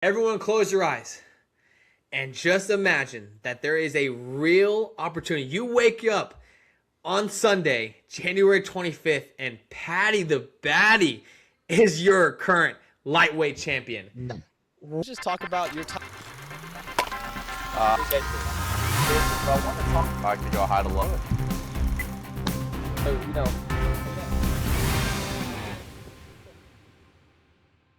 Everyone close your eyes and just imagine that there is a real opportunity. You wake up on Sunday, January 25th, and Paddy the Baddy is your current lightweight champion. We'll just talk about your time. I want to talk about to go high to low. So,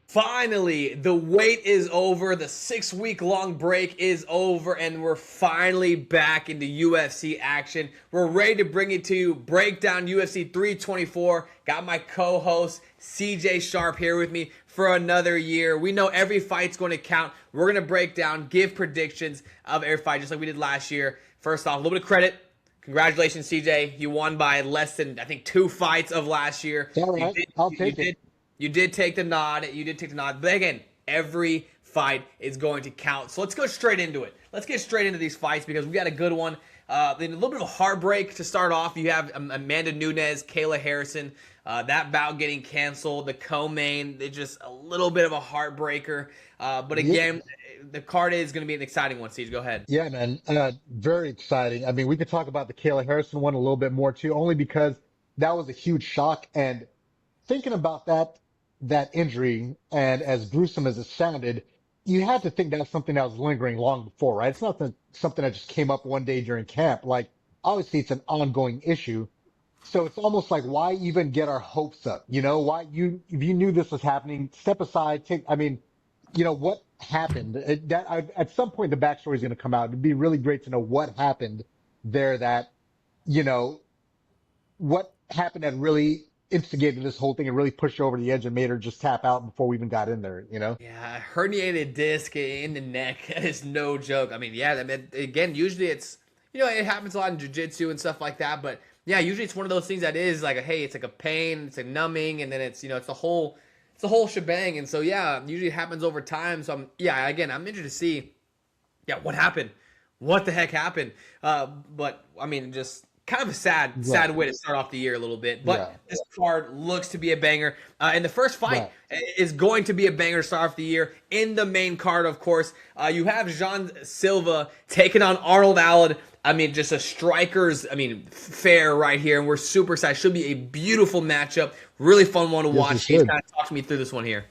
Finally, the wait is over. The 6-week-long break is over, and we're finally back into UFC action. We're ready to bring it to you. Break down UFC 324. Got my co-host CJ Sharp here with me for another year. We know every fight's going to count. We're going to break down, give predictions of every fight, just like we did last year. First off, a little bit of credit. Congratulations, CJ. You won by less than, I think, 2 fights of last year. All right, I'll take it. You did take the nod. But again, every fight is going to count. So let's go straight into it. Let's get straight into these fights because we got a good one. Then a little bit of a heartbreak to start off. You have Amanda Nunes, Kayla Harrison. That bout getting canceled. The co-main, it's just a little bit of a heartbreaker. But again, the card is going to be an exciting one. Siege, go ahead. Yeah, man. Very exciting. I mean, we could talk about the Kayla Harrison one a little bit more too, only because that was a huge shock. And thinking about that injury, and as gruesome as it sounded, you had to think that's something that was lingering long before, right? It's not something that just came up one day during camp. Like, obviously it's an ongoing issue. So it's almost like, why even get our hopes up? You know, if you knew this was happening, step aside, what happened? At some point the backstory is going to come out. It'd be really great to know what happened there that, what happened that really instigated this whole thing and really pushed her over the edge and made her just tap out before we even got in there, Yeah, herniated disc in the neck is no joke. I mean, again, usually it's, it happens a lot in jiu-jitsu and stuff like that, but yeah, usually it's one of those things that is like it's like a pain, it's a numbing, and then it's, it's the whole shebang. And so, yeah, usually it happens over time. So I'm interested to see, what happened? What the heck happened? But I mean, just kind of a sad way to start off the year a little bit. But this card looks to be a banger. And the first fight is going to be a banger to start off the year. In the main card, of course, you have Jean Silva taking on Arnold Allen. I mean, just a striker's, fair right here. And we're super excited. Should be a beautiful matchup. Really fun one to watch. He's kind of talking me through this one here.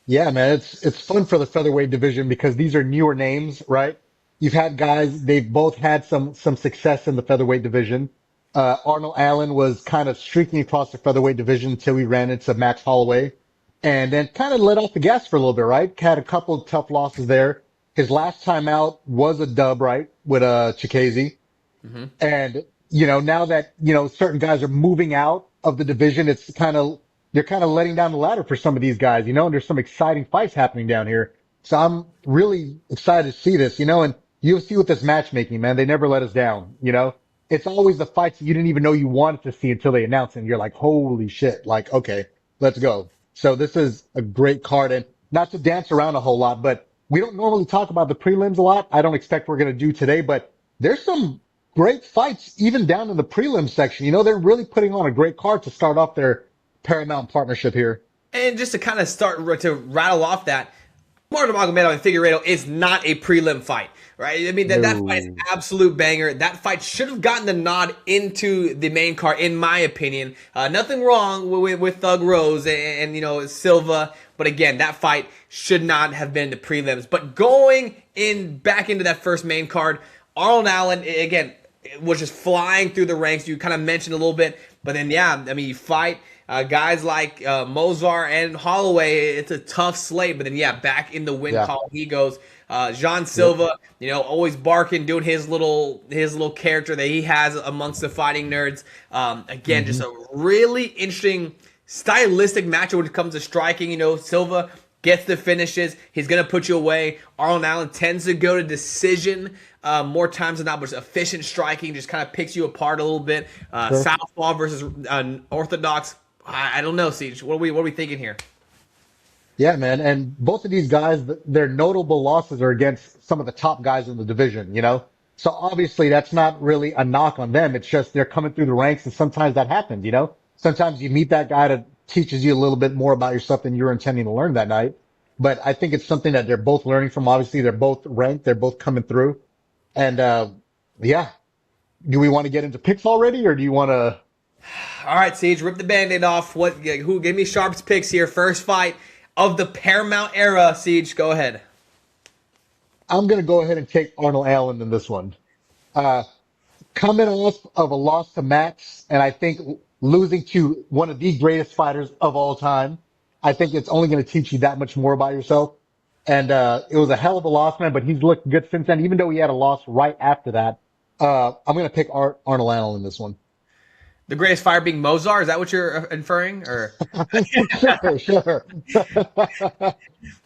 Yeah, man, it's fun for the featherweight division because these are newer names, right? You've had guys, they've both had some success in the featherweight division. Arnold Allen was kind of streaking across the featherweight division until he ran into Max Holloway and then kind of let off the gas for a little bit, right? Had a couple of tough losses there. His last time out was a dub, right? With, Chikaze. Mm-hmm. And, now that, certain guys are moving out of the division, they're kind of letting down the ladder for some of these guys, and there's some exciting fights happening down here. So I'm really excited to see this, and UFC with this matchmaking, man, they never let us down, It's always the fights that you didn't even know you wanted to see until they announce it, and you're like, holy shit, like, okay, let's go. So this is a great card, and not to dance around a whole lot, but we don't normally talk about the prelims a lot. I don't expect we're going to do today, but there's some great fights even down in the prelim section. They're really putting on a great card to start off their Paramount partnership here. And just to kind of start to rattle off that, Martin Magomedov and Figueiredo is not a prelim fight, right? I mean, that fight is an absolute banger. That fight should have gotten the nod into the main card, in my opinion. Nothing wrong with Thug Rose and Silva. But again, that fight should not have been the prelims. But going back into that first main card, Arnold Allen, again, was just flying through the ranks. You kind of mentioned a little bit. But then, you fight guys like Mozart and Holloway. It's a tough slate. But then, back in the win column he goes. Jean Silva, always barking, doing his little character that he has amongst the fighting nerds. Again, just a really interesting stylistic matchup when it comes to striking. Silva gets the finishes. He's going to put you away. Arnold Allen tends to go to decision more times than not, but efficient striking just kind of picks you apart a little bit. Southpaw versus orthodox. I don't know, Siege. What are we thinking here? Yeah, man. And both of these guys, their notable losses are against some of the top guys in the division, So obviously that's not really a knock on them. It's just they're coming through the ranks, and sometimes that happens, Sometimes you meet that guy that teaches you a little bit more about yourself than you were intending to learn that night. but I think it's something that they're both learning from. Obviously, they're both ranked. They're both coming through. And, yeah, do we want to get into picks already or do you want to? All right, Siege, rip the Band-Aid off. Who? Give me Sharp's picks here. First fight of the Paramount era. Siege, go ahead. I'm going to go ahead and take Arnold Allen in this one. Uh, Coming off of a loss to Max, and I think losing to one of the greatest fighters of all time, I think it's only going to teach you that much more about yourself. And it was a hell of a loss, man, but he's looked good since then, even though he had a loss right after that. I'm going to pick Arnold Allen in this one. The greatest fighter being Mozart? Is that what you're inferring? Or Sure.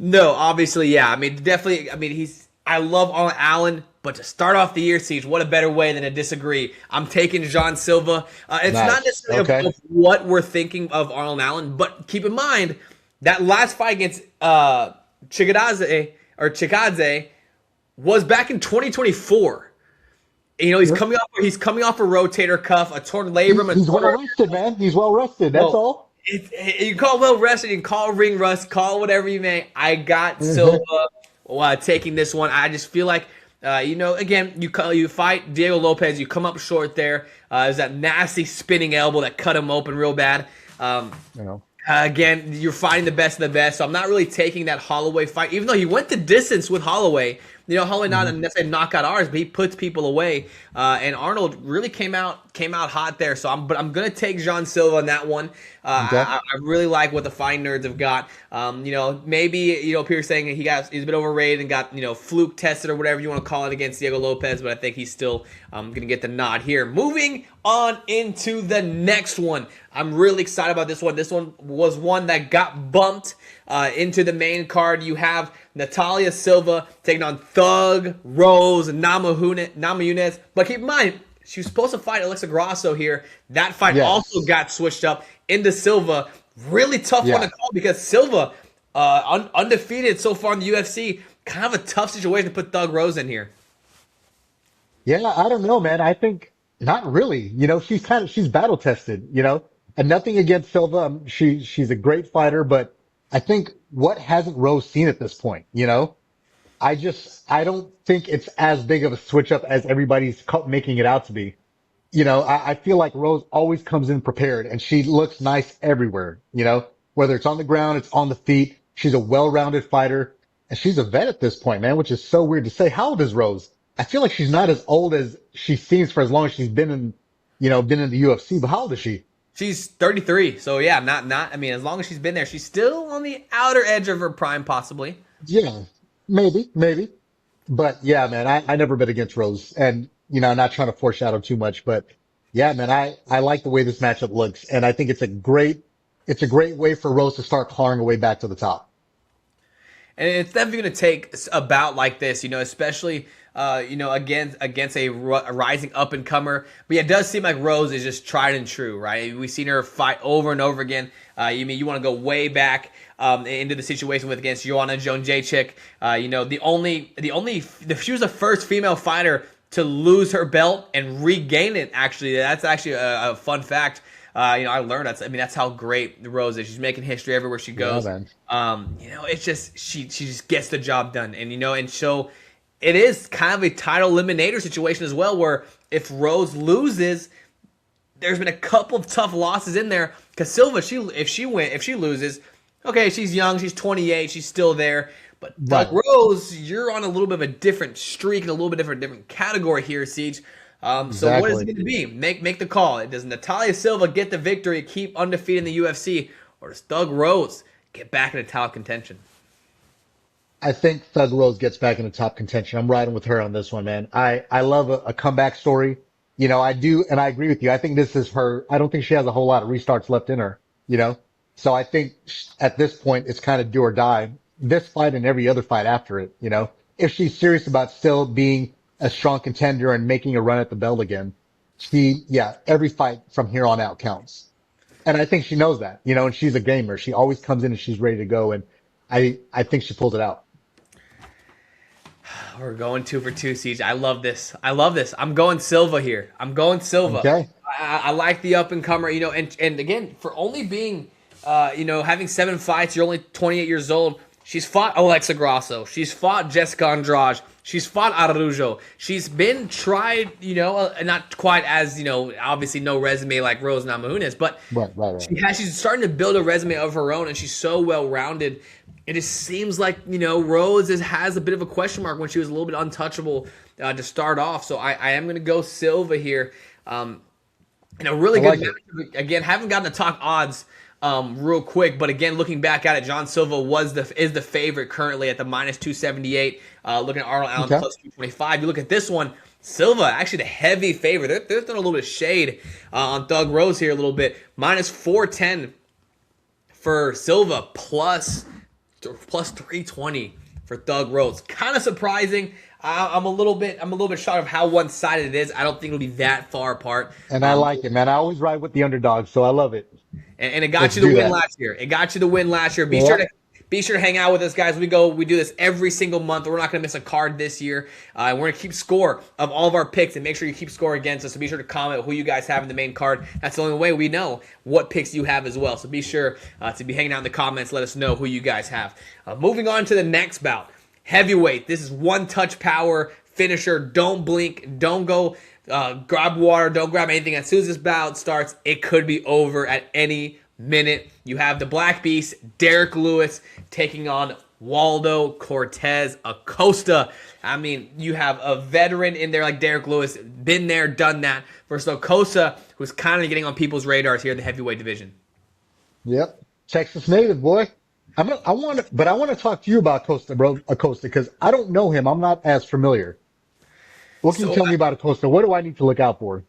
no? Obviously, yeah. I mean, definitely. I mean, I love Arnold Allen, but to start off the year, Siege, what a better way than to disagree? I'm taking John Silva. It's Nice. not necessarily Okay. of what we're thinking of Arnold Allen, but keep in mind that last fight against Chikadze was back in 2024. You know, he's coming off a rotator cuff, a torn labrum. He's well rested, man. He's well rested. That's all. You call it well rested, you can call it ring rust, call it whatever you may. I got Silva taking this one. I just feel like, again, you fight Diego Lopez, you come up short there. There's that nasty spinning elbow that cut him open real bad. Again, you're fighting the best of the best, so I'm not really taking that Holloway fight, even though he went the distance with Holloway. You know, Holloway not necessarily knockout ours, but he puts people away. And Arnold really came out hot there. So I'm gonna take Jean Silva on that one. Okay. I really like what the Fighting Nerds have got. Maybe people saying he's a bit overrated and got fluke tested or whatever you want to call it against Diego Lopez, but I think he's still gonna get the nod here. Moving on into the next one. I'm really excited about this one. This one was one that got bumped into the main card. You have Natalia Silva taking on Thug Rose Namajunas. But keep in mind, she was supposed to fight Alexa Grasso here. That fight also got switched up into Silva. Really tough one to call because Silva, undefeated so far in the UFC, kind of a tough situation to put Thug Rose in here. Yeah, I don't know, man. I think not really. She's battle tested, and nothing against Silva. She's a great fighter, but I think what hasn't Rose seen at this point, I don't think it's as big of a switch up as everybody's making it out to be. I feel like Rose always comes in prepared and she looks nice everywhere, whether it's on the ground, it's on the feet. She's a well-rounded fighter and she's a vet at this point, man, which is so weird to say. How old is Rose? I feel like she's not as old as she seems for as long as she's been in the UFC, but how old is she? She's 33, so yeah, not. I mean, as long as she's been there, she's still on the outer edge of her prime, possibly. Yeah, maybe. But yeah, man, I never bet against Rose, and not trying to foreshadow too much, but yeah, man, I like the way this matchup looks, and I think it's a great way for Rose to start clawing her way back to the top. And it's definitely going to take a bout like this, especially, against a rising up-and-comer. But yeah, it does seem like Rose is just tried and true, right? We've seen her fight over and over again. You want to go way back into the situation against Joanna Jędrzejczyk. She was the first female fighter to lose her belt and regain it, actually. That's actually a fun fact. I learned that's how great Rose is. She's making history everywhere she goes. Yeah, man. It's just she just gets the job done, and so it is kind of a title eliminator situation as well, where if Rose loses, there's been a couple of tough losses in there. Because Silva, if she loses, okay, she's young, she's 28, she's still there. But like Rose, you're on a little bit of a different streak and a little bit different category here, Siege. So what is it going to be? Make the call. Does Natalia Silva get the victory, keep undefeated in the UFC, or does Thug Rose get back into title contention? I think Thug Rose gets back into top contention. I'm riding with her on this one, man. I love a comeback story. I do, and I agree with you. I think this is her. I don't think she has a whole lot of restarts left in her, So I think at this point, it's kind of do or die. This fight and every other fight after it, if she's serious about still being a strong contender and making a run at the belt again, every fight from here on out counts. And I think she knows that, and she's a gamer. She always comes in and she's ready to go. And I think she pulls it out. We're going 2 for 2, Siege. I love this. I'm going Silva here. Okay. I like the up and comer, and again, for only being, having 7 fights, you're only 28 years old. She's fought Alexa Grasso. She's fought Jessica Andrade. She's fought Araujo. She's been tried, not quite as, obviously no resume like Rose Namajunas, but right. she's starting to build a resume of her own, and she's so well-rounded. It just seems like, Rose has a bit of a question mark when she was a little bit untouchable to start off. So I am going to go Silva here. Really good match. Again, haven't gotten to talk odds real quick, but again, looking back at it, John Silva is the favorite currently at the minus 278. Looking at Arnold Allen plus 225. You look at this one, Silva actually the heavy favorite. They're throwing a little bit of shade on Thug Rose here a little bit. Minus 410 for Silva, plus 320 for Thug Rose. Kind of surprising. I'm a little bit shocked of how one-sided it is. I don't think it'll be that far apart. And I like it, man. I always ride with the underdog, so I love it. And it got you the win last year. It got you the win last year. Be sure to hang out with us, guys. We do this every single month. We're not going to miss a card this year. We're going to keep score of all of our picks and make sure you keep score against us. So be sure to comment who you guys have in the main card. That's the only way we know what picks you have as well. So be sure to be hanging out in the comments. Let us know who you guys have. Moving on to the next bout. Heavyweight. This is one-touch power finisher. Don't blink. Don't go grab water. Don't grab anything. As soon as this bout starts, it could be over at any minute. You have the Black Beast, Derek Lewis, taking on Waldo Cortez Acosta. I mean, you have a veteran in there like Derek Lewis, been there, done that, versus Acosta, who's kind of getting on people's radars here in the heavyweight division. Yep. Texas native, boy. I want to talk to you about Acosta, because I don't know him. I'm not as familiar. What can you tell me about Acosta? What do I need to look out for?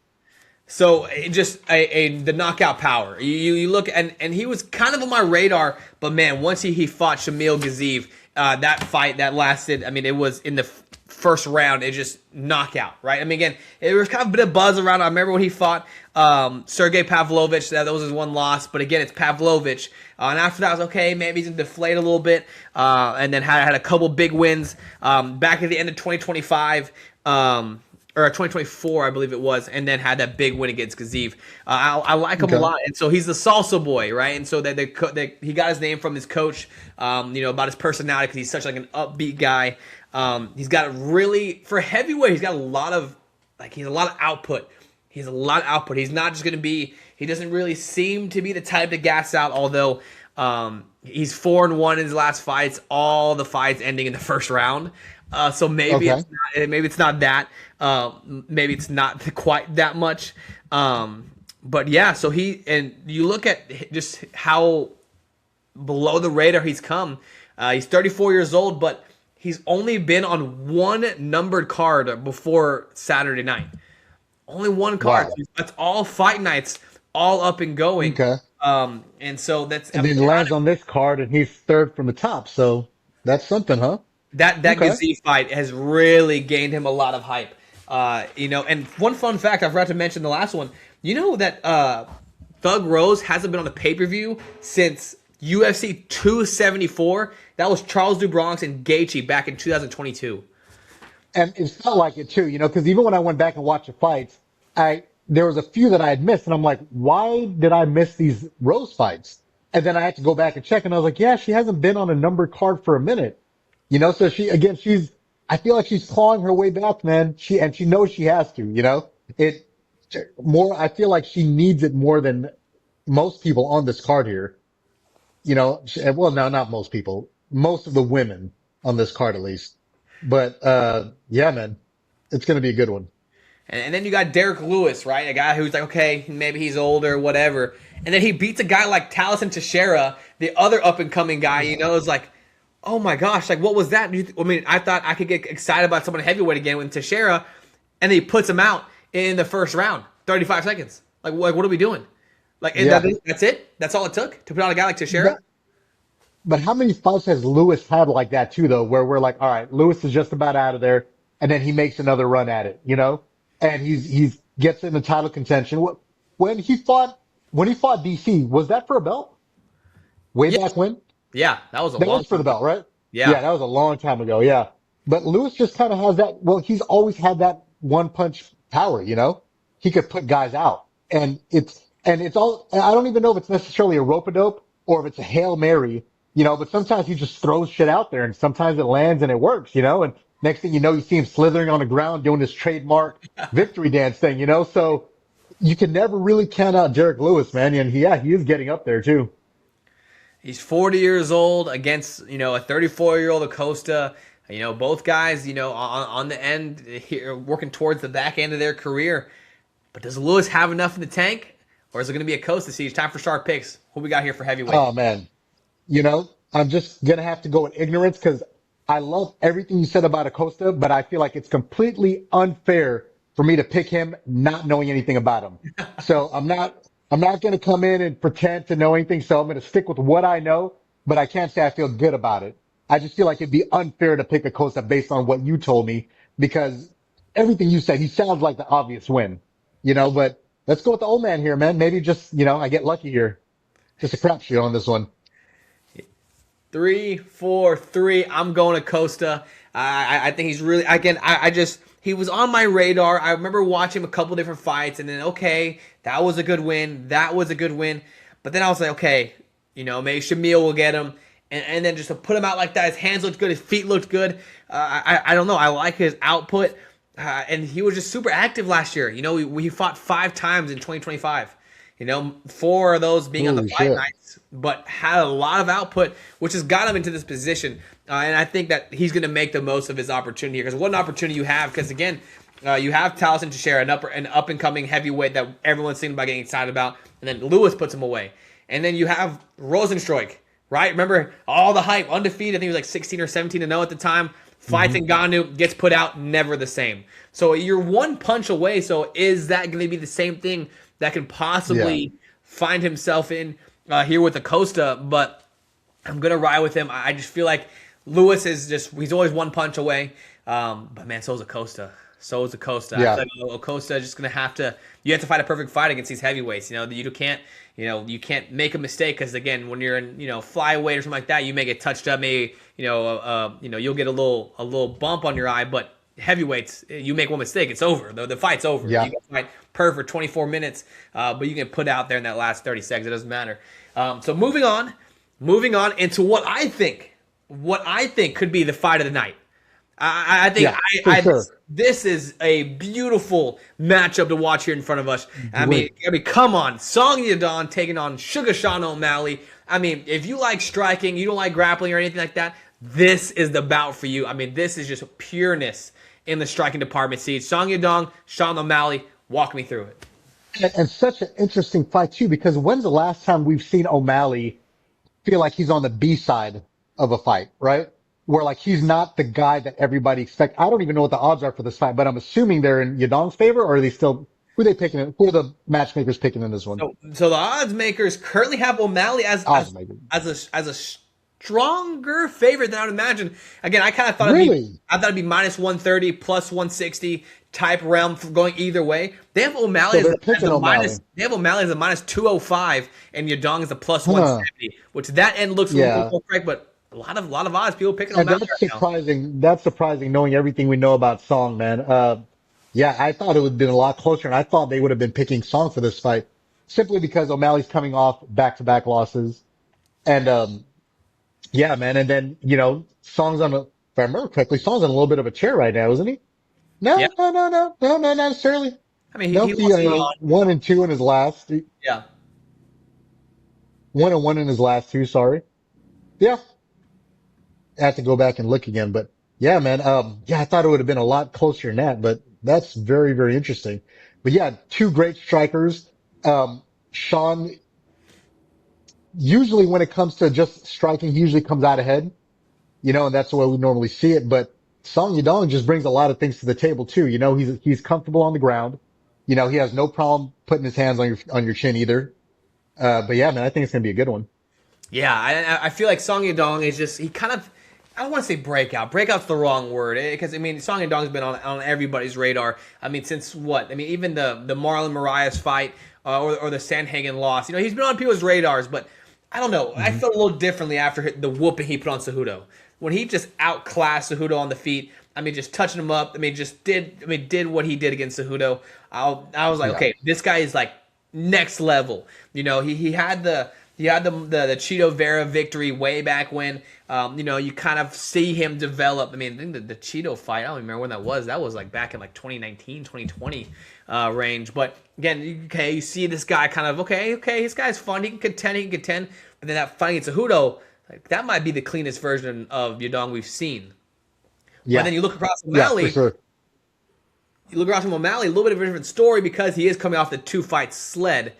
So just the knockout power. You look, and he was kind of on my radar, but man, once he fought Shamil Gaziev, that fight that lasted, I mean, it was in the first round, it just knockout, right? I mean, again, there was kind of a bit of buzz around. I remember when he fought Sergey Pavlovich, that was his one loss, but again, it's Pavlovich. And after that, I was okay, maybe he's going to deflate a little bit, and then had a couple big wins back at the end of 2025, or 2024, I believe it was, and then had that big win against Gaziev. I like him a lot, and so he's the salsa boy, right? And so he got his name from his coach, about his personality, because he's such like an upbeat guy. He's got for heavyweight, he's got a lot of output. He's a lot of output. He's not just going to be. He doesn't really seem to be the type to gas out, although he's 4-1 in his last fights. All the fights ending in the first round. So maybe it's not that. Maybe it's not quite that much. But yeah, so you look at just how below the radar he's come. He's 34 years old, but he's only been on one numbered card before Saturday night. Only one card. Wow. That's all fight nights, all up and going. Okay. And so that's. And then he lands on this card, and he's third from the top. So that's something, huh? That Gaziev fight has really gained him a lot of hype. And one fun fact I forgot to mention the last one. You know that Thug Rose hasn't been on the pay-per-view since UFC 274. That was Charles DuBronx and Gaethje back in 2022. And it felt like it too, because even when I went back and watched the fights, there was a few that I had missed, and I'm like, why did I miss these Rose fights? And then I had to go back and check, and I was like, yeah, she hasn't been on a numbered card for a minute. So I feel like she's clawing her way back, man. She knows she has to, I feel like she needs it more than most people on this card here. Well, no, not most people, most of the women on this card, at least. But, yeah, man, it's going to be a good one. And then you got Derek Lewis, right? A guy who's like, okay, maybe he's older, whatever. And then he beats a guy like Taliesin Teixeira, the other up-and-coming guy, it's like, oh my gosh, like what was that? I thought I could get excited about someone heavyweight again with Teixeira, and then he puts him out in the first round, 35 seconds. Like what are we doing? Like, that's it? That's all it took to put out a guy like Teixeira? But how many fights has Lewis had like that too, though, where we're like, all right, Lewis is just about out of there, and then he makes another run at it, and he's gets in the title contention. When he fought DC, was that for a belt? Back when? Yeah, that was for the belt, right? Yeah, that was a long time ago. Yeah, but Lewis just kind of has that. Well, he's always had that one punch power. He could put guys out, and it's all. I don't even know if it's necessarily a rope-a-dope or if it's a Hail Mary but sometimes he just throws shit out there and sometimes it lands and it works, and next thing you know, you see him slithering on the ground doing his trademark victory dance thing, so you can never really count out Derek Lewis, man. And yeah, he is getting up there too. He's 40 years old against, a 34-year-old Acosta. Both guys, on the end here, working towards the back end of their career. But does Lewis have enough in the tank? Or is it going to be a Costa siege? Time for sharp picks. Who we got here for heavyweight? Oh man. I'm just going to have to go with ignorance because I love everything you said about Acosta, but I feel like it's completely unfair for me to pick him not knowing anything about him. So I'm not going to come in and pretend to know anything. So I'm going to stick with what I know, but I can't say I feel good about it. I just feel like it'd be unfair to pick Acosta based on what you told me because everything you said, he sounds like the obvious win, but let's go with the old man here, man. Maybe just, I get lucky here. Just a crapshoot on this one. 3, 4, 3. I'm going to Costa. I think he's really, again, he was on my radar. I remember watching him a couple different fights and then, okay, that was a good win. That was a good win. But then I was like, okay, maybe Shamil will get him. And then just to put him out like that, his hands looked good. His feet looked good. I don't know. I like his output. And he was just super active last year. He fought 5 times in 2025. 4 of those being on the fight nights, but had a lot of output, which has got him into this position. And I think that he's going to make the most of his opportunity here. Because what an opportunity you have. Because again, you have Taliesin to share an up and coming heavyweight that everyone's thinking about getting excited about, and then Lewis puts him away. And then you have Rosenstruik, right? Remember all the hype, undefeated. I think he was like 16 or 17-0 at the time. Fights in Ngannou, gets put out, never the same. So you're one punch away. So is that going to be the same thing that can possibly find himself in here with Acosta? But I'm going to ride with him. I just feel like Lewis he's always one punch away. But man, so is Acosta. So is Acosta. Yeah. I feel like Acosta is just going to have to fight a perfect fight against these heavyweights. You can't make a mistake because again, when you're in, flyweight or something like that, you may get touched up. Maybe, you'll get a little bump on your eye, but heavyweights, you make one mistake, it's over. The fight's over. Yeah. You can fight for 24 minutes, but you get put out there in that last 30 seconds. It doesn't matter. So moving on into what I think could be the fight of the night. I think this is a beautiful matchup to watch here in front of us. I mean, come on, Song Yadong taking on Sugar Sean O'Malley. I mean, if you like striking, you don't like grappling or anything like that, this is the bout for you. I mean, this is just pureness in the striking department. See, Song Yadong, Sean O'Malley, walk me through it. And such an interesting fight too, because when's the last time we've seen O'Malley feel like he's on the B side of a fight, right? Where like he's not the guy that everybody expects. I don't even know what the odds are for this fight, but I'm assuming they're in Yadong's favor, or are they still, who are they picking? Who are the matchmakers picking in this one? So the odds makers currently have O'Malley as a stronger favorite than I would imagine. Again, I kind of thought it'd be minus 130 plus 160 type realm for going either way. They have O'Malley as a minus 205 and Yadong as a plus 170, which that end looks a little more correct, but a lot of odds people picking O'Malley. That's surprising. That's surprising knowing everything we know about Song, man. I thought it would have been a lot closer, and I thought they would have been picking Song for this fight simply because O'Malley's coming off back-to-back losses. And man, and then, Song's if I remember correctly, Song's on a little bit of a tear right now, isn't he? No, not necessarily. I mean, he 1 and 2 in his last. Yeah. 1 and 1 in his last 2, sorry. Yeah. I have to go back and look again, but yeah, man. I thought it would have been a lot closer than that, but that's very, very interesting. But yeah, 2 great strikers. Sean, usually when it comes to just striking, he usually comes out ahead, and that's the way we normally see it. But Song Yadong just brings a lot of things to the table too. He's comfortable on the ground. He has no problem putting his hands on your chin either. But yeah, man, I think it's going to be a good one. Yeah, I feel like Song Yadong is just, I don't want to say breakout. Breakout's the wrong word because Song Yadong's been on everybody's radar. Since what? Even the Marlon Moraes fight or the Sandhagen loss. He's been on people's radars, but I don't know. I felt a little differently after the whooping he put on Cejudo when he just outclassed Cejudo on the feet. Just touching him up. Just did what he did against Cejudo. I was like, okay, this guy is like next level. He had the You had the Cheeto Vera victory way back when. You kind of see him develop. I mean, I think the Cheeto fight, I don't remember when that was. That was like back in like 2019, 2020 range. But again, you see this guy kind of, okay, this guy's fun. He can contend. But then that fight against Cejudo, like, that might be the cleanest version of Yadong we've seen. Yeah. And then you look across O'Malley. Yeah, for sure. You look across from O'Malley, a little bit of a different story because he is coming off the 2-fight sled.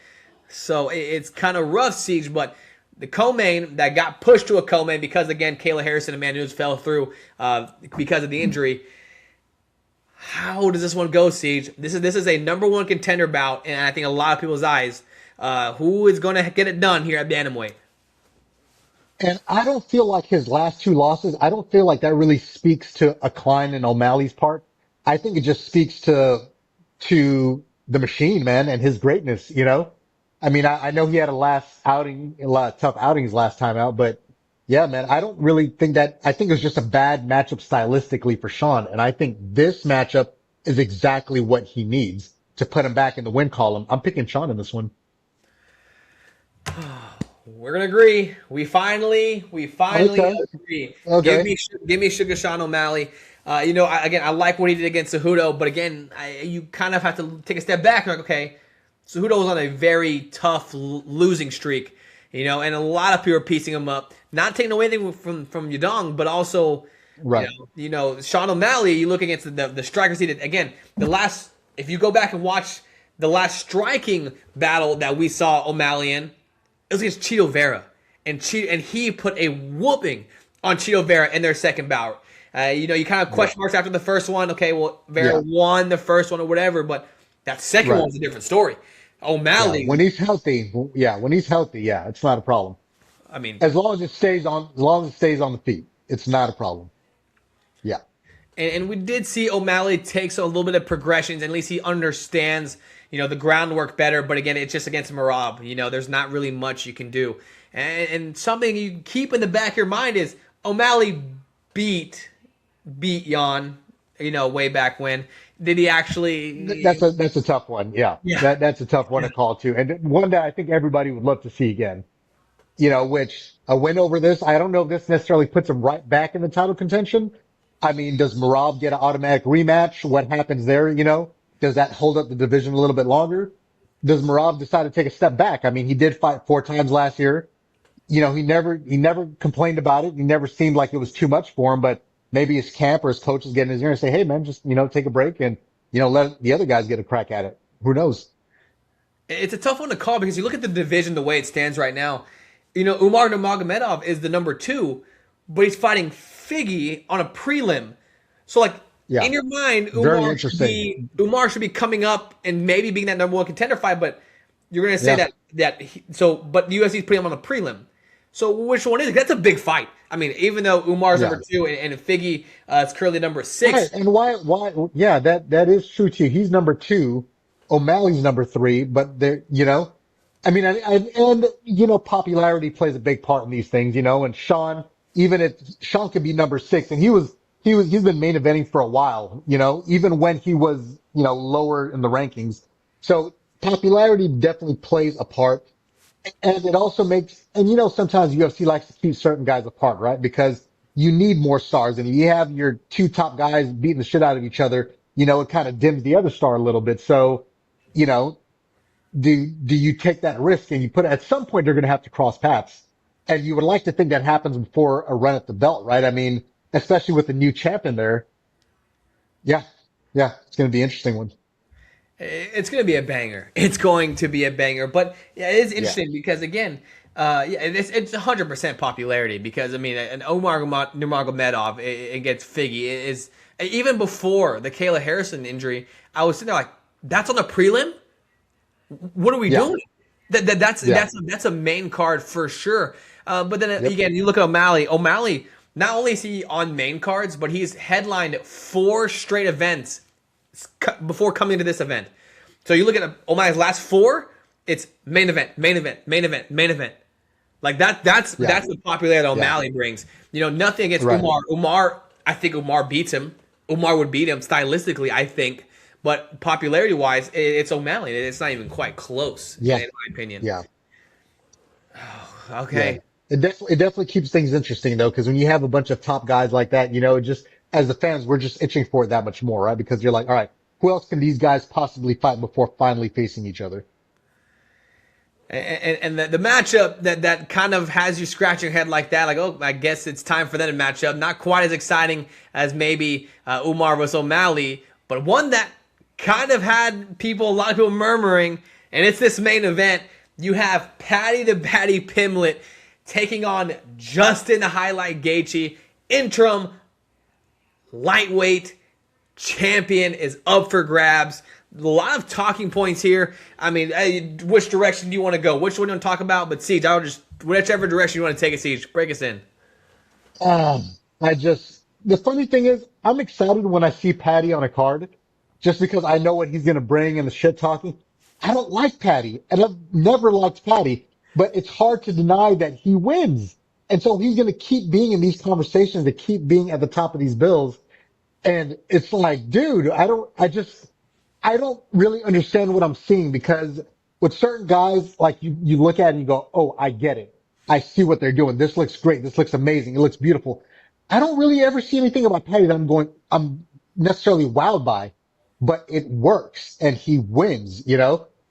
So it's kind of rough, Siege, but the co-main that got pushed to a co-main because, again, Kayla Harrison and Amanda Nunes fell through because of the injury. How does this one go, Siege? This is a number one contender bout, and I think a lot of people's eyes. Who is going to get it done here at bantamweight? And I don't feel like his last 2 losses, I don't feel like that really speaks to a Klein and O'Malley's part. I think it just speaks to the machine, man, and his greatness, you know? I mean, I know he had a lot of tough outings last time out, but yeah, man, I don't really think that, I think it was just a bad matchup stylistically for Sean. And I think this matchup is exactly what he needs to put him back in the win column. I'm picking Sean in this one. We're gonna agree. We finally agree. Okay. Give me Sugar Sean O'Malley. I like what he did against Cejudo, but again, you kind of have to take a step back and like, okay, Cejudo was on a very tough losing streak, and a lot of people are piecing him up. Not taking away anything from Yadong, but also, right. Sean O'Malley. You look against the strikers he did again. If you go back and watch the last striking battle that we saw O'Malley in, it was against Cheeto Vera, and he put a whooping on Cheeto Vera in their second bout. You kind of question marks after the first one. Okay, well, Vera won the first one or whatever, but that second one was a different story. O'Malley, when he's healthy, it's not a problem. I mean, as long as it stays on the feet, it's not a problem. Yeah. And we did see O'Malley take a little bit of progressions. At least he understands, the groundwork better. But again, it's just against Marab. There's not really much you can do. And something you keep in the back of your mind is O'Malley beat Jan, way back when. Did he actually? That's a tough one. Yeah. That's a tough one to call too. And one that I think everybody would love to see again. Which a win over this, I don't know if this necessarily puts him right back in the title contention. I mean, does Marab get an automatic rematch? What happens there? Does that hold up the division a little bit longer? Does Marab decide to take a step back? I mean, he did fight 4 times last year. He never complained about it. He never seemed like it was too much for him, but maybe his camp or his coach is getting in his ear and say, hey man, just, take a break and, let the other guys get a crack at it. Who knows? It's a tough one to call because you look at the division the way it stands right now. Umar Nurmagomedov is the number 2, but he's fighting Figgy on a prelim. So, in your mind, Umar should be coming up and maybe being that number 1 contender fight, but you're going to say but the UFC's putting him on a prelim. So, which one is it? That's a big fight. I mean, even though Umar's number 2 and Figgy is currently number 6. Right. And why? Yeah, that is true too. He's number 2. O'Malley's number 3, but I mean, popularity plays a big part in these things, and Sean, Sean could be number 6 and he's been main eventing for a while, even when he was, lower in the rankings. So popularity definitely plays a part. And it also makes, sometimes UFC likes to keep certain guys apart, right? Because you need more stars and you have your 2 top guys beating the shit out of each other, it kind of dims the other star a little bit. So, do you take that risk and you at some point they're going to have to cross paths, and you would like to think that happens before a run at the belt, right? I mean, especially with the new champion there. Yeah, it's going to be an interesting one. It's going to be a banger. It's going to be a banger, but it is interesting because again, it's 100% popularity because I mean, an Umar Nurmagomedov against Figgy is even before the Kayla Harrison injury. I was sitting there like, that's on the prelim. What are we doing? That's a main card for sure. But then again, you look at O'Malley. O'Malley, not only is he on main cards, but he's headlined 4 straight events before coming to this event. So you look at O'Malley's last 4, it's main event. Like that's the popularity that O'Malley brings. Nothing against Umar. Umar, I think Umar beats him. Umar would beat him stylistically, I think. But popularity-wise, it's O'Malley. It's not even quite close, in my opinion. Yeah. Yeah. Okay. It definitely keeps things interesting though, because when you have a bunch of top guys like that, it just, as the fans, we're just itching for it that much more, right? Because you're like, all right, who else can these guys possibly fight before finally facing each other? And the matchup that kind of has you scratching your head like that, like, oh, I guess it's time for them to match up. Not quite as exciting as maybe Umar versus O'Malley, but one that kind of had a lot of people murmuring, and it's this main event. You have Paddy the Baddy Pimblett taking on Justin Highlight Gaethje. Interim lightweight champion is up for grabs. A lot of talking points here. I mean, which direction do you want to go? Which one do you want to talk about? But Siege, I'll just whichever direction you want to take it, Siege. Break us in. Um, the funny thing is, I'm excited when I see Patty on a card, just because I know what he's going to bring and the shit talking. I don't like Patty, and I've never liked Patty, but it's hard to deny that he wins. And so he's going to keep being in these conversations, to keep being at the top of these bills. And it's like, dude, I don't really understand what I'm seeing, because with certain guys, like you look at it and you go, oh, I get it. I see what they're doing. This looks great. This looks amazing. It looks beautiful. I don't really ever see anything about Patty that I'm necessarily wowed by, but it works and he wins.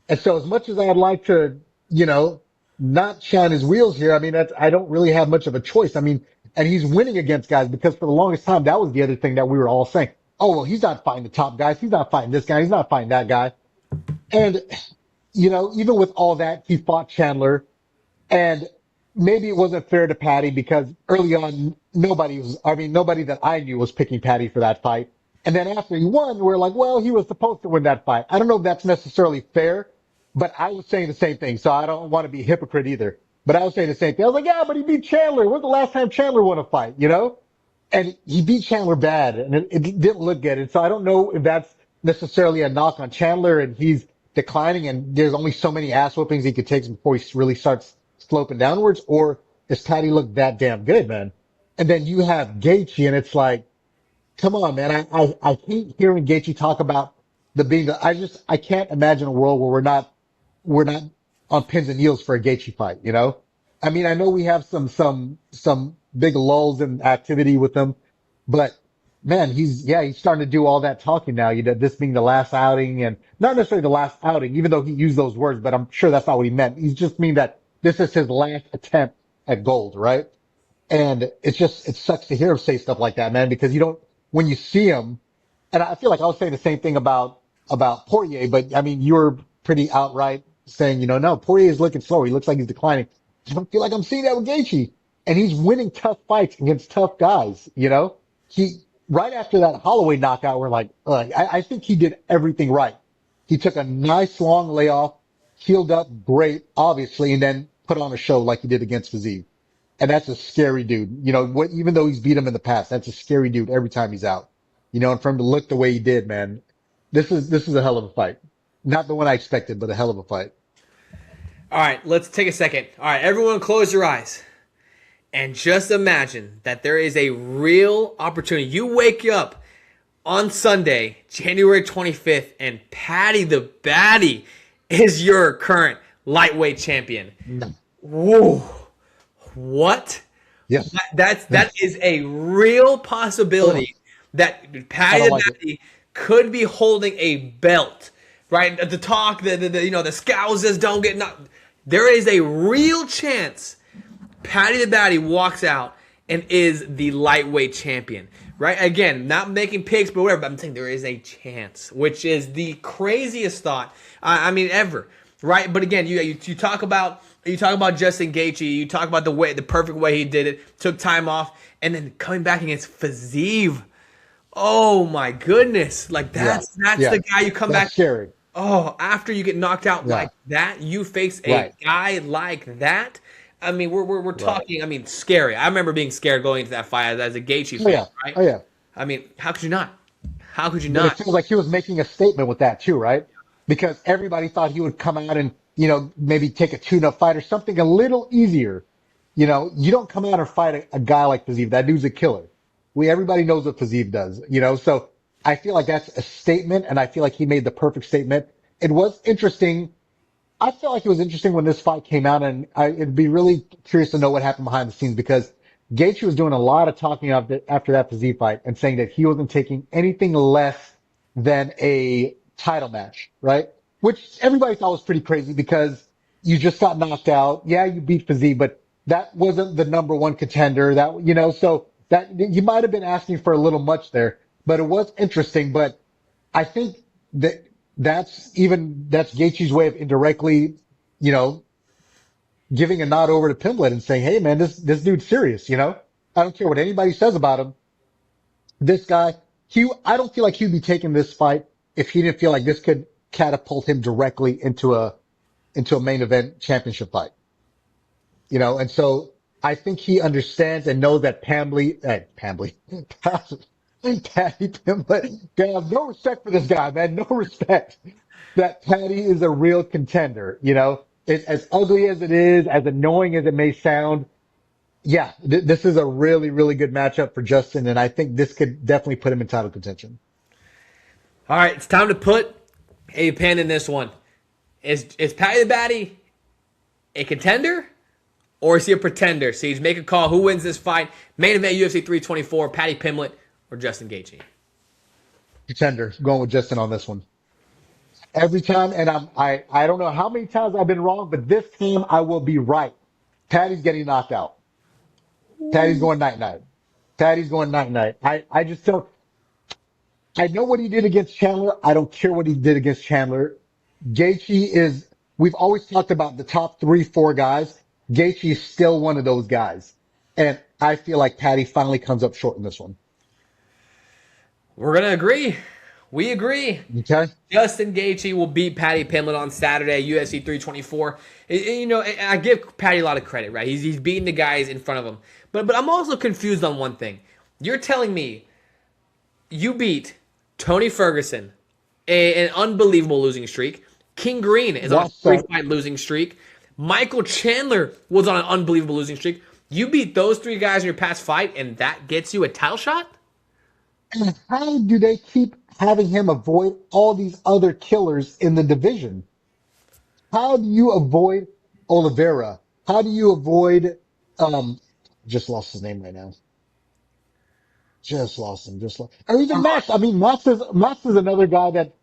And so as much as I'd like to, you know, not shine his wheels here, I mean, I don't really have much of a choice. I mean, and he's winning against guys, because for the longest time, that was the other thing that we were all saying. Oh, well, he's not fighting the top guys. He's not fighting this guy. He's not fighting that guy. And, even with all that, he fought Chandler, and maybe it wasn't fair to Patty, because early on, nobody that I knew was picking Patty for that fight. And then after he won, we're like, well, he was supposed to win that fight. I don't know if that's necessarily fair, but I was saying the same thing. So I don't want to be a hypocrite either. But I was saying the same thing. I was like, yeah, but he beat Chandler. When's the last time Chandler won a fight? And he beat Chandler bad, and it didn't look good. And so I don't know if that's necessarily a knock on Chandler, and he's declining, and there's only so many ass whoopings he could take before he really starts sloping downwards, or does Patty look that damn good, man? And then you have Gaethje, and it's like, come on, man. I hate hearing Gaethje talk about I can't imagine a world where we're not on pins and needles for a Gaethje fight. I mean, I know we have some big lulls in activity with him, but man, he's starting to do all that talking now. This being the last outing, and not necessarily the last outing, even though he used those words, but I'm sure that's not what he meant. He's just mean that this is his last attempt at gold, right? And it sucks to hear him say stuff like that, man, because when you see him, and I feel like I was saying the same thing about Poirier, but I mean, you were pretty outright saying, no, Poirier is looking slower. He looks like he's declining. I don't feel like I'm seeing that with Gaethje, and he's winning tough fights against tough guys. Right after that Holloway knockout, we're like, I think he did everything right. He took a nice long layoff, healed up great, obviously, and then put on a show like he did against Fiziev. And that's a scary dude. Even though he's beat him in the past, that's a scary dude every time he's out. And for him to look the way he did, man, this is a hell of a fight. Not the one I expected, but a hell of a fight. All right, let's take a second. All right, everyone close your eyes. And just imagine that there is a real opportunity. You wake up on Sunday, January 25th, and Paddy the Baddy is your current lightweight champion. No. Whoa. What? Yes. That is a real possibility that Paddy the Baddy could be holding a belt, right? The talk, the scousers don't get knocked. There is a real chance Paddy the Baddy walks out and is the lightweight champion, right? Again, not making picks, but whatever. But I'm saying there is a chance, which is the craziest thought, ever, right? But again, you talk about Justin Gaethje, you talk about the perfect way he did it, took time off, and then coming back against Fiziev. Oh my goodness! Like that's the guy you come back. Scary. Oh, after you get knocked out like that, you face a guy like that. I mean, we're talking. I mean, scary. I remember being scared going into that fight as a Gaethje fan, right? Oh yeah. I mean, how could you not? How could you But not? it feels like he was making a statement with that too, right? Because everybody thought he would come out and maybe take a tune-up fight or something a little easier. You don't come out and fight a guy like Fiziev. That dude's a killer. Everybody knows what Fiziev does. So I feel like that's a statement, and I feel like he made the perfect statement. It was interesting. I felt like it was interesting when this fight came out, and it'd be really curious to know what happened behind the scenes because Gaethje was doing a lot of talking after that physique fight and saying that he wasn't taking anything less than a title match, right? Which everybody thought was pretty crazy because you just got knocked out. Yeah, you beat physique, but that wasn't the number one contender. That, so that you might have been asking for a little much there, but it was interesting. But I think that that's Gaethje's way of indirectly, you know, giving a nod over to Pimblett and saying, "Hey, man, this dude's serious." I don't care what anybody says about him. This guy, I don't feel like he'd be taking this fight if he didn't feel like this could catapult him directly into a main event championship fight. And so I think he understands and knows that Paddy Pimblett, have no respect for this guy, man. No respect. That Paddy is a real contender. It's as ugly as it is, as annoying as it may sound. Yeah, this is a really, really good matchup for Justin, and I think this could definitely put him in title contention. All right, it's time to put a pin in this one. Is Paddy the Baddy a contender or is he a pretender? Siege, make a call. Who wins this fight? Main event UFC 324, Paddy Pimblett or Justin Gaethje? Contender. Going with Justin on this one. Every time, and I don't know how many times I've been wrong, but this time I will be right. Paddy's getting knocked out. Paddy's going night-night. Paddy's going night-night. I just don't. I know what he did against Chandler. I don't care what he did against Chandler. We've always talked about the top 3-4 guys. Gaethje is still one of those guys. And I feel like Paddy finally comes up short in this one. We're going to agree. We agree. Okay. Justin Gaethje will beat Paddy Pimblett on Saturday, UFC 324. I give Paddy a lot of credit, right? He's beating the guys in front of him. But I'm also confused on one thing. You're telling me you beat Tony Ferguson, an unbelievable losing streak. King Green is on a 3-fight losing streak. Michael Chandler was on an unbelievable losing streak. You beat those 3 guys in your past fight, and that gets you a title shot? And how do they keep having him avoid all these other killers in the division? How do you avoid Oliveira? How do you avoid, just lost his name right now. Just lost him. Or even Max. I mean, Max is another guy that,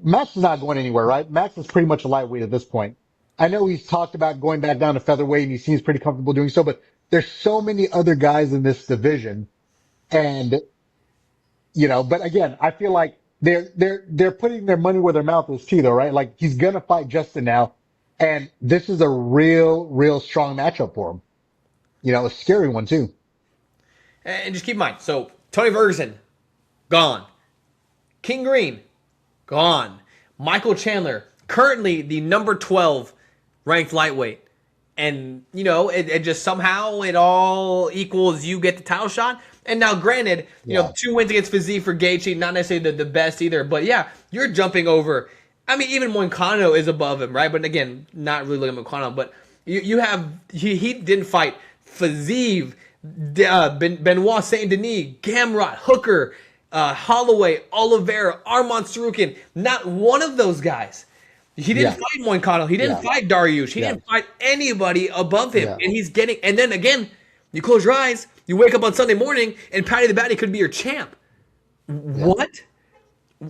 Max is not going anywhere, right? Max is pretty much a lightweight at this point. I know he's talked about going back down to featherweight and he seems pretty comfortable doing so, but there's so many other guys in this division. And, but again, I feel like they're putting their money where their mouth is too, though, right? Like he's going to fight Justin now. And this is a real strong matchup for him. A scary one too. And just keep in mind, so Tony Ferguson, gone. King Green, gone. Michael Chandler, currently the number 12 ranked lightweight. And, it just somehow it all equals you get the title shot. And now, granted, 2 wins against Fizzy for Gaethje, not necessarily the best either. But, yeah, you're jumping over. I mean, even Moicano is above him, right? But, again, not really looking at Moicano. But you have he didn't fight Fizzy, Benoit Saint Denis, Gamrot, Hooker, Holloway, Oliveira, Armand Sarukian. Not one of those guys. He didn't fight Moicano. He didn't fight Dariush. He didn't fight anybody above him. And he's getting. And then again, you close your eyes, you wake up on Sunday morning, and Paddy the Baddy could be your champ. What?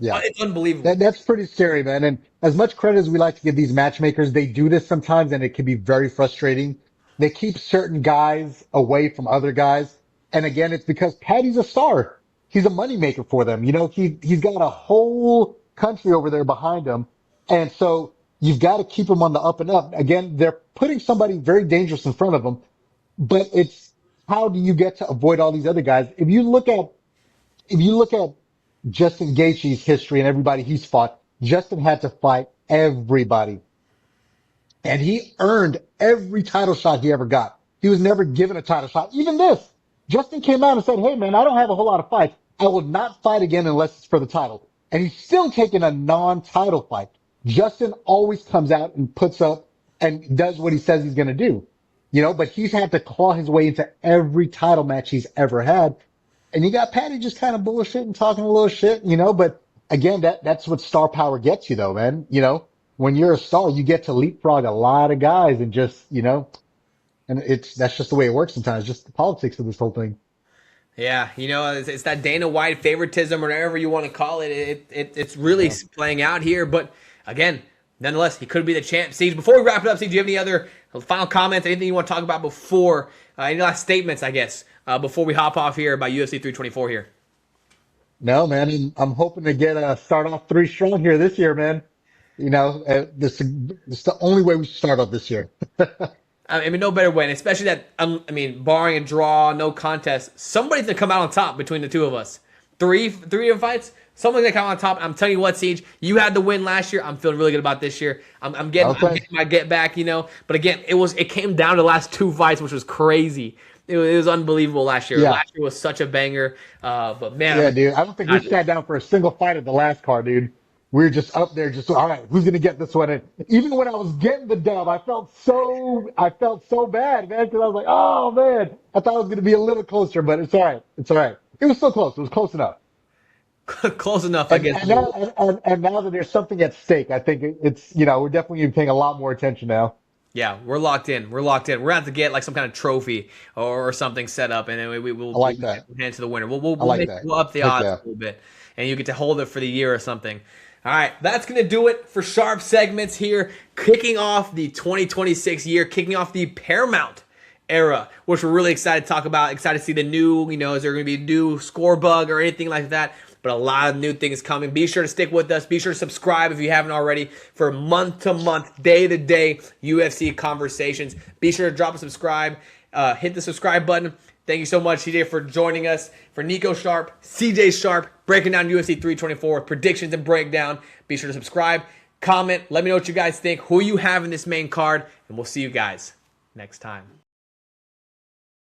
Yeah, it's unbelievable. That's pretty scary, man. And as much credit as we like to give these matchmakers, they do this sometimes, and it can be very frustrating. They keep certain guys away from other guys. And again, it's because Paddy's a star. He's a moneymaker for them. He's got a whole country over there behind him. And so you've got to keep him on the up and up. Again, they're putting somebody very dangerous in front of him, but it's how do you get to avoid all these other guys? If you look at Justin Gaethje's history and everybody he's fought, Justin had to fight everybody. And he earned every title shot he ever got. He was never given a title shot. Even this, Justin came out and said, "Hey man, I don't have a whole lot of fights. I will not fight again unless it's for the title." And he's still taking a non-title fight. Justin always comes out and puts up and does what he says he's going to do, but he's had to claw his way into every title match he's ever had. And you got Paddy just kind of bullshit and talking a little shit, but again, that's what star power gets you though, man. when you're a star, you get to leapfrog a lot of guys and just, and that's just the way it works sometimes, just the politics of this whole thing. Yeah, it's that Dana White favoritism or whatever you want to call it. It's really Yeah. playing out here. But again, nonetheless, he could be the champ. Siege, before we wrap it up, Siege, do you have any other final comments, anything you want to talk about before, any last statements, I guess, before we hop off here about UFC 324 here? No, man, and I'm hoping to start off 3 strong here this year, man. This is the only way we should start off this year. I mean, no better way, and especially that, barring a draw, no contest, somebody's going to come out on top between the two of us. Three of fights, someone's going to come out on top. I'm telling you what, Siege, you had the win last year. I'm feeling really good about this year. I'm getting my get back, But again, it came down to the last 2 fights, which was crazy. It was unbelievable last year. Yeah. Last year was such a banger. But man, Yeah, dude, I don't think we sat down for a single fight at the last card, dude. We were just up there, just all right. Who's gonna get this one? And even when I was getting the dub, I felt so bad, man, because I was like, oh man, I thought it was gonna be a little closer, but it's all right. It's all right. It was so close. It was close enough. close enough, I guess. And now that there's something at stake, I think it's we're definitely gonna be paying a lot more attention now. Yeah, we're locked in. We're going to have to get like some kind of trophy or something set up, and then we'll I like that. hand it to the winner. We'll up the Heck odds yeah. a little bit, and you get to hold it for the year or something. All right, that's going to do it for Sharp Segments here, kicking off the 2026 year, kicking off the Paramount era, which we're really excited to talk about. Excited to see the new, is there going to be a new score bug or anything like that? But a lot of new things coming. Be sure to stick with us. Be sure to subscribe if you haven't already for month-to-month, day-to-day UFC conversations. Be sure to drop a subscribe. Hit the subscribe button. Thank you so much, CJ, for joining us. For Nico Sharp, CJ Sharp, breaking down UFC 324 with predictions and breakdown. Be sure to subscribe, comment, let me know what you guys think, who you have in this main card, and we'll see you guys next time.